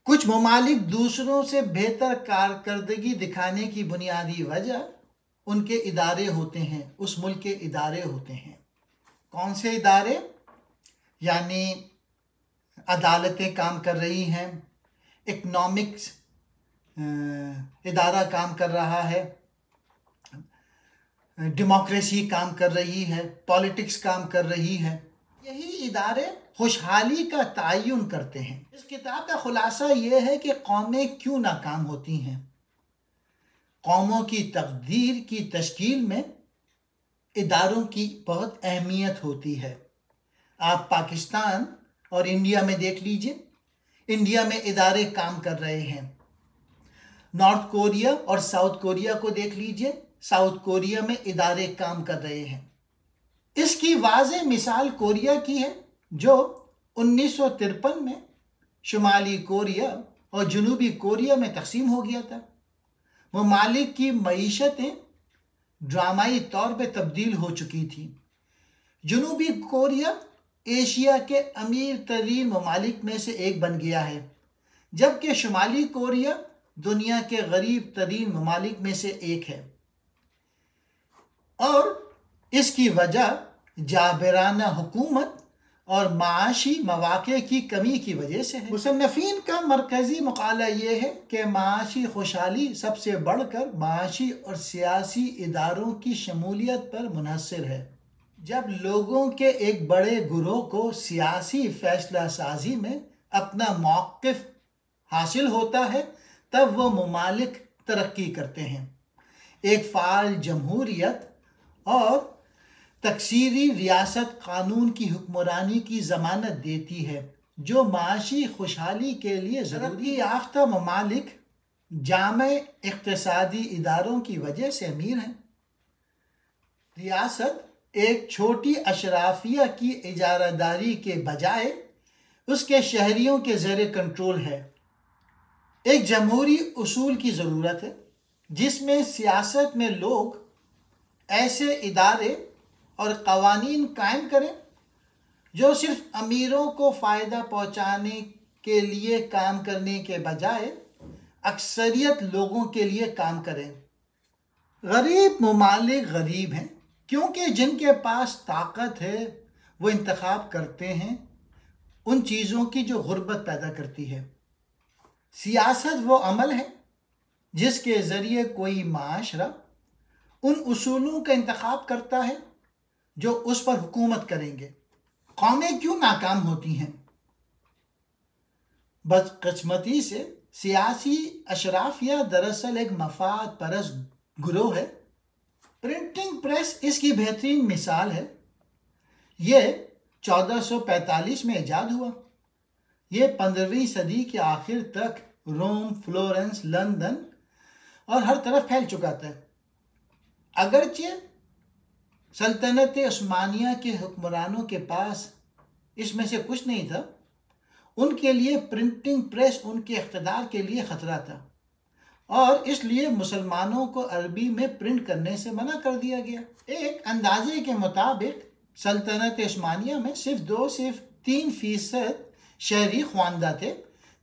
कुछ ममालिक दूसरों से बेहतर कारकर्दगी दिखाने की बुनियादी वजह उनके इदारे होते हैं, उस मुल्क के इदारे होते हैं। कौन से इदारे? यानी अदालतें काम कर रही हैं, इकनॉमिक्स इदारा काम कर रहा है, डेमोक्रेसी काम कर रही है, पॉलिटिक्स काम कर रही है। यही इदारे खुशहाली का तयन करते हैं। इस किताब का खुलासा ये है कि कौमें क्यों नाकाम होती हैं। कौमों की तकदीर की तश्कील में इदारों की बहुत अहमियत होती है। आप पाकिस्तान और इंडिया में देख लीजिए, इंडिया में इदारे काम कर रहे हैं। नॉर्थ कोरिया और साउथ कोरिया को देख लीजिए, साउथ कोरिया में इदारे काम कर रहे हैं। इसकी वाज़ेह मिसाल कोरिया की है, जो 1953 में शुमाली कोरिया और जनूबी कोरिया में तकसीम हो गया था। ममालिक की मईशतें ड्रामाई तौर पर तब्दील हो चुकी थी। जनूबी कोरिया एशिया के अमीर तरीन ममालिक में से एक बन गया है, जबकि शुमाली कोरिया दुनिया के गरीब तरीन ममालिक में से एक है। और इसकी वजह जाबिराना हुकूमत और माशी मौक़े की कमी की वजह से है। मुसन्निफ़ीन का मरकज़ी मक़ाला ये है कि माशी खुशहाली सबसे बढ़कर माशी और सियासी इदारों की शमूलियत पर मुनहसर है। जब लोगों के एक बड़े गिरोह को सियासी फैसला साजी में अपना मौक़िफ़ हासिल होता है, तब वो ममालिक तरक्की करते हैं। एक फ़ाल जमहूरियत और तकसीरी रियासत कानून की हुक्मरानी की ज़मानत देती है, जो माशी खुशहाली के लिए तरक्की याफ्ता ममालिक जामे इक़्तिसादी इदारों की वजह से अमीर हैं। रियासत एक छोटी अशराफिया की इजारादारी के बजाय उसके शहरियों के ज़ेर कंट्रोल है। एक जमहूरी उसूल की ज़रूरत है, जिसमें सियासत में लोग ऐसे इदारे और क़वानीन कायम करें जो सिर्फ अमीरों को फ़ायदा पहुँचाने के लिए काम करने के बजाय अक्सरियत लोगों के लिए काम करें। गरीब ममालिक गरीब हैं क्योंकि जिनके पास ताकत है वो इंतखाब करते हैं उन चीज़ों की जो गुर्बत पैदा करती है। सियासत वो अमल है जिसके ज़रिए कोई माशरा उन उसूलों का इंतखाब करता है जो उस पर हुकूमत करेंगे। कौमें क्यों नाकाम होती हैं? बदकिस्मती से सियासी अशराफिया दरअसल एक मफाद परस्त गिरोह है। प्रिंटिंग प्रेस इसकी बेहतरीन मिसाल है। यह 1445 में ईजाद हुआ। यह 15वीं सदी के आखिर तक रोम, फ्लोरेंस, लंदन और हर तरफ फैल चुका था। अगरचे सल्तनत उस्मानिया के हुक्मरानों के पास इसमें से कुछ नहीं था, उनके लिए प्रिंटिंग प्रेस उनके इख्तिदार के लिए ख़तरा था और इसलिए मुसलमानों को अरबी में प्रिंट करने से मना कर दिया गया। एक अंदाजे के मुताबिक सल्तनत उस्मानिया में सिर्फ 3% शहरी ख्वानदा थे,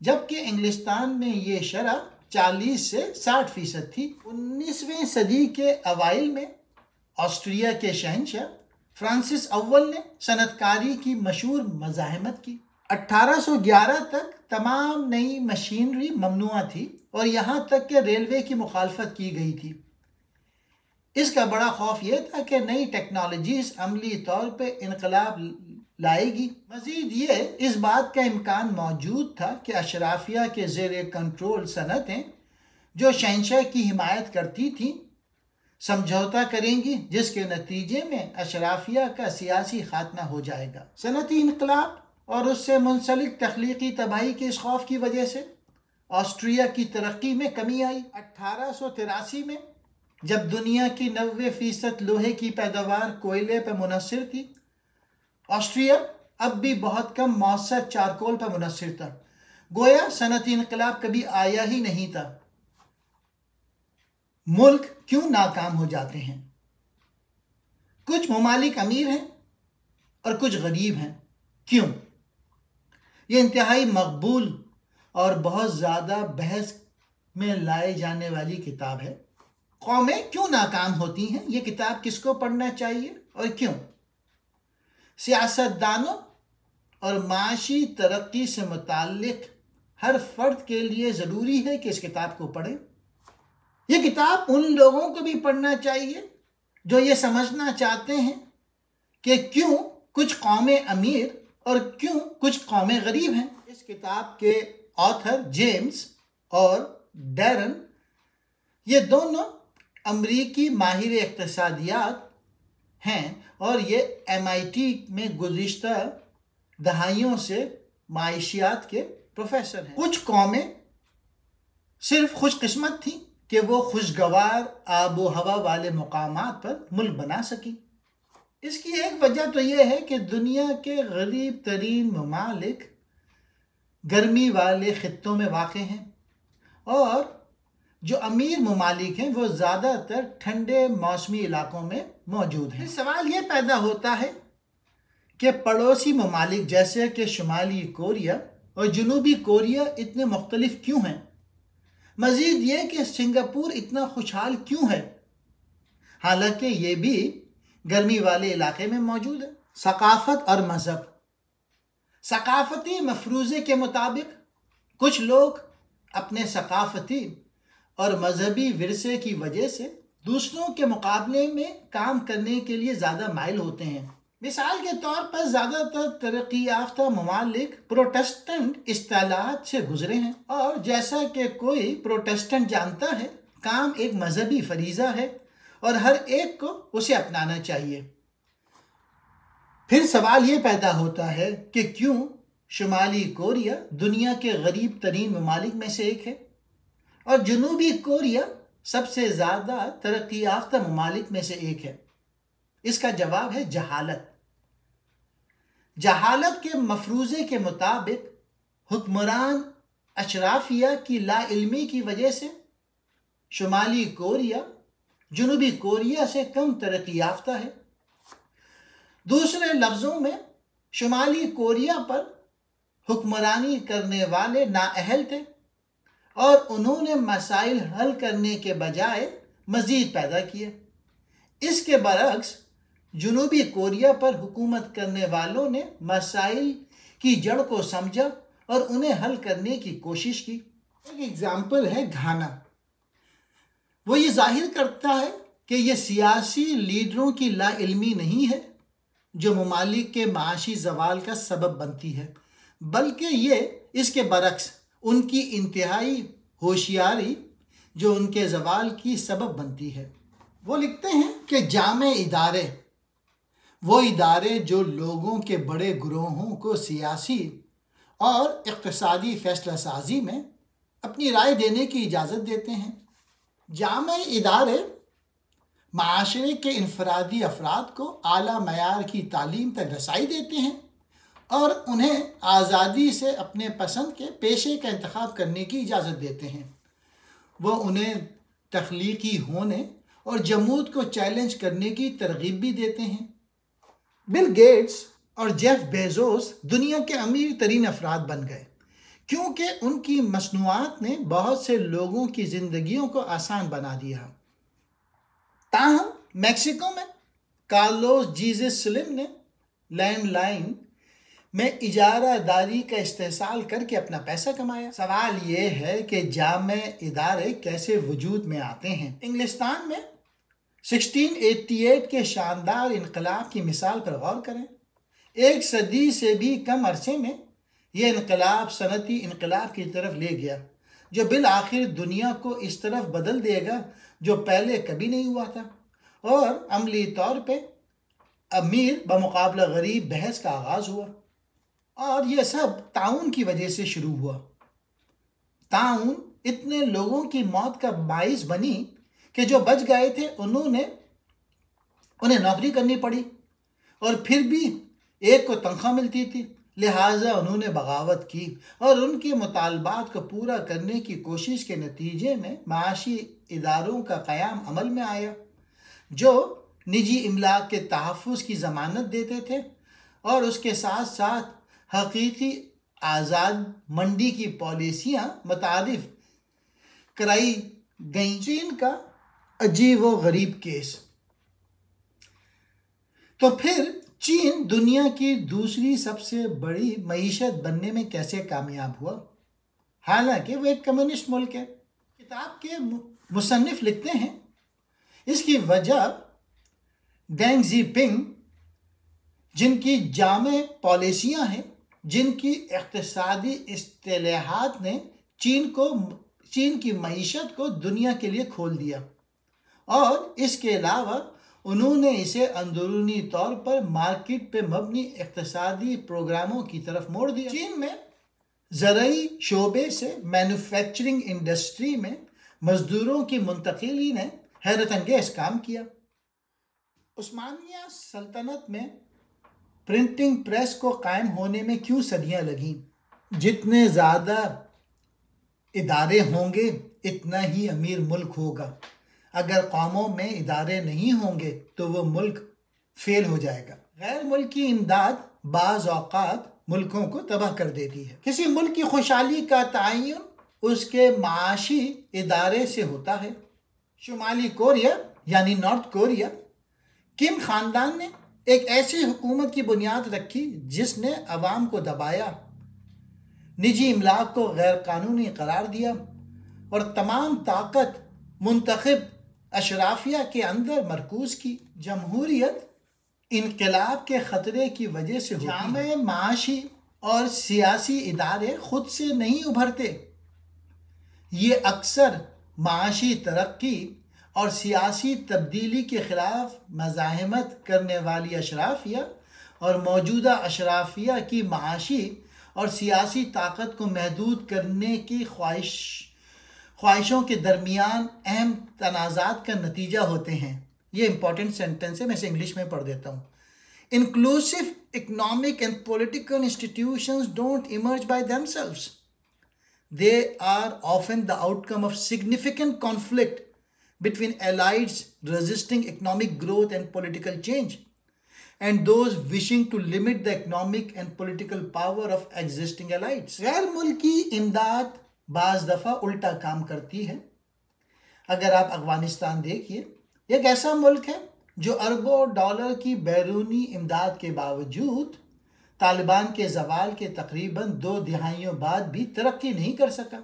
जबकि इंग्लिस्तान में ये शरह 40 से 60% थी। 19वीं सदी के अवाइल में ऑस्ट्रिया के शहंशाह फ्रांसिस अव्वल ने सनतकारी की मशहूर मज़ाहमत की। 1811 तक तमाम नई मशीनरी ममनुआ थी और यहाँ तक कि रेलवे की मुखालफत की गई थी। इसका बड़ा खौफ यह था कि नई टेक्नोलॉजीज़ अमली तौर पर इनकलाब लाएगी। मज़ीद ये इस बात का इम्कान मौजूद था कि अशराफिया के ज़ेर कंट्रोल सनतें जो शहंशाह की हिमायत करती थीं समझौता करेंगी, जिसके नतीजे में अशराफिया का सियासी खात्मा हो जाएगा। सनती इनकलाब और उससे मुंसलिक तख्लीकी तबाही के इस खौफ की वजह से ऑस्ट्रिया की तरक्की में कमी आई। 1883 में जब दुनिया की 90% लोहे की पैदावार कोयले पर मुनहसर थी, ऑस्ट्रिया अब भी बहुत कम मौसर चारकोल पर मुनहसर था। गोया सनती इनकलाब कभी आया ही नहीं था। मुल्क क्यों नाकाम हो जाते हैं? कुछ ममालिक अमीर हैं और कुछ गरीब हैं। क्यों? ये इंतहाई मकबूल और बहुत ज़्यादा बहस में लाई जाने वाली किताब है। कौमें क्यों नाकाम होती हैं, ये किताब किसको पढ़ना चाहिए और क्यों? सियासतदानों और माशी तरक्की से मुताल्लिक हर फर्द के लिए ज़रूरी है कि इस किताब को पढ़ें। ये किताब उन लोगों को भी पढ़ना चाहिए जो ये समझना चाहते हैं कि क्यों कुछ कौमें अमीर और क्यों कुछ कौमें गरीब हैं। इस किताब के ऑथर जेम्स और डैरन, ये दोनों अमरीकी माहिर इक़्तिसादियात हैं और ये MIT में गुज़िश्ता दहाइयों से माइशियात के प्रोफेसर हैं। कुछ कौमें सिर्फ खुशकिस्मत थीं कि वो खुशगवार आबो हवा वाले मकामात पर मुल्क बना सकी। इसकी एक वजह तो ये है कि दुनिया के गरीब तरीन ममालिक गर्मी वाले खित्तों में वाक़ हैं और जो अमीर ममालिक हैं वो ज़्यादातर ठंडे मौसमी इलाकों में मौजूद हैं। सवाल ये पैदा होता है कि पड़ोसी ममालिक जैसे कि शुमाली कोरिया और जनूबी कोरिया इतने मुख्तलिफ क्यों हैं? मज़ीद ये कि सिंगापुर इतना खुशहाल क्यों है, हालांकि ये भी गर्मी वाले इलाके में मौजूद है। सकाफ़त और मज़हब। सकाफ़ती मफरूज़े के मुताबिक कुछ लोग अपने सकाफ़ती और मजहबी विरसे की वजह से दूसरों के मुकाबले में काम करने के लिए ज़्यादा माइल होते हैं। मिसाल के तौर पर ज़्यादातर तरक्की याफ्ता ममालिक प्रोटेस्टेंट इस्तिलाहात से गुजरे हैं और जैसा कि कोई प्रोटेस्टेंट जानता है, काम एक मजहबी फरीज़ा है और हर एक को उसे अपनाना चाहिए। फिर सवाल ये पैदा होता है कि क्यों शुमाली कोरिया दुनिया के गरीब तरीन ममालिक में से एक है और जनूबी कोरिया सबसे ज़्यादा तरक्की याफ्ता ममालिक में से एक है? इसका जवाब है जहालत। जहालत के मफरूज़े के मुताबिक हुक्मरान अशराफिया की लाइल्मी की वजह से शुमाली कोरिया जनूबी कोरिया से कम तरक्की याफ्ता है। दूसरे लफ्ज़ों में, शुमाली कोरिया पर हुक्मरानी करने वाले नाअहल थे और उन्होंने मसाइल हल करने के बजाय मज़ीद पैदा किए। इसके बरक्स जनूबी कोरिया पर हुकूमत करने वालों ने मसाइल की जड़ को समझा और उन्हें हल करने की कोशिश की। एक एग्ज़ाम्पल है घाना। वो ये जाहिर करता है कि ये सियासी लीडरों की लाइल्मी नहीं है जो ममालिक के माशी ज़वाल का सबब बनती है, बल्कि ये इसके बरक्स उनकी इंतहाई होशियारी जो उनके ज़वाल की सबब बनती है। वो लिखते हैं कि जामे इदारे, वो इदारे जो लोगों के बड़े ग्रोहों को सियासी और इक़्तिसादी फ़ैसला साजी में अपनी राय देने की इजाज़त देते हैं। जामे इदारे माशरे के इनफरादी अफराद को आला मयार की तालीम तक रसाई देते हैं और उन्हें आज़ादी से अपने पसंद के पेशे का इंतखाब करने की इजाज़त देते हैं। वो उन्हें तख्लीकी होने और जमूद को चैलेंज करने की तरगीब भी देते हैं। बिल गेट्स और जेफ बेजोस दुनिया के अमीर तरीन अफराद बन गए क्योंकि उनकी मसनूआत ने बहुत से लोगों की ज़िंदगियों को आसान बना दिया। ताहम मैक्सिको में कार्लोस जीसस स्लिम ने लैंडलाइन में इजारादारी का इस्तेसाल करके अपना पैसा कमाया। सवाल ये है कि जामे इदारे कैसे वजूद में आते हैं। इंग्लिस्तान में 1688 के शानदार इनकलाब की मिसाल पर गौर करें। एक सदी से भी कम अरसे में यह इनकलाब सनती इनकलाब की तरफ ले गया जो बिल आखिर दुनिया को इस तरफ बदल देगा जो पहले कभी नहीं हुआ था और अमली तौर पे अमीर बमुकाबला गरीब बहस का आगाज़ हुआ और यह सब ताउन की वजह से शुरू हुआ। ताउन इतने लोगों की मौत का बाइस बनी कि जो बच गए थे उन्हें नौकरी करनी पड़ी और फिर भी एक को तनख्वाह मिलती थी, लिहाजा उन्होंने बगावत की और उनके मुतालबात को पूरा करने की कोशिश के नतीजे में माशी इदारों का क़याम अमल में आया जो निजी इमलाक के तहफ़्फ़ुज़ की ज़मानत देते थे और उसके साथ साथ हकीकी आज़ाद मंडी की पॉलिसियां मुतारिफ कराई गई। चीन का अजीब व गरीब केस। तो फिर चीन दुनिया की दूसरी सबसे बड़ी मईशत बनने में कैसे कामयाब हुआ, हालांकि वो एक कम्युनिस्ट मुल्क है। किताब के मुसन्निफ लिखते हैं, इसकी वजह डेंग ज़िपिंग, जिनकी जामे पॉलिसियां हैं, जिनकी इक़्तिसादी इस्तेलाहात ने चीन की मईशत को दुनिया के लिए खोल दिया, और इसके अलावा उन्होंने इसे अंदरूनी तौर पर मार्केट पे मबनी इक़्तिसादी प्रोग्रामों की तरफ मोड़ दिया। चीन में ज़रूरी शोबे से मैन्युफैक्चरिंग इंडस्ट्री में मजदूरों की मुंतकिली ने हैरत अंगेज काम किया। उस्मानिया सल्तनत में प्रिंटिंग प्रेस को कायम होने में क्यों सदियां लगीं? जितने ज़्यादा इदारे होंगे इतना ही अमीर मुल्क होगा। अगर कौमों में इदारे नहीं होंगे तो वो मुल्क फेल हो जाएगा। गैर मुल्की इमदाद बाज़ औक़ात मुल्कों को तबाह कर देती है। किसी मुल्क की खुशहाली का तयन उसके माशी इदारे से होता है। शुमाली कोरिया यानी नॉर्थ कोरिया, किम ख़ानदान ने एक ऐसी हुकूमत की बुनियाद रखी जिसने अवाम को दबाया, निजी इमलाक को गैर कानूनी करार दिया और तमाम ताकत मुंतखब अशराफिया के अंदर मरकूज की। जमहूरियत इनकलाब के ख़तरे की वजह से जामे माशी और सियासी इदारे खुद से नहीं उभरते। ये अक्सर माशी तरक्की और सियासी तब्दीली के ख़िलाफ़ मज़ाहमत करने वाली अशराफिया और मौजूदा अशराफिया की माशी और सियासी ताकत को महदूद करने की ख्वाहिशों के दरमियान अहम तनाज़ात का नतीजा होते हैं। ये इंपॉर्टेंट सेंटेंस है, मैं इसे इंग्लिश में पढ़ देता हूँ। Inclusive economic and political institutions don't emerge by themselves, they are often the outcome of significant conflict between allies resisting economic growth and political change and those wishing to limit the economic and political power of existing allies. गैर मुल्की इमदाद बाज़ दफ़ा उल्टा काम करती है। अगर आप अफगानिस्तान देखिए, एक ऐसा मुल्क है जो अरबों डॉलर की बैरूनी इमदाद के बावजूद तालिबान के ज़वाल के तकरीबन 2 दहाइयों बाद भी तरक्की नहीं कर सका।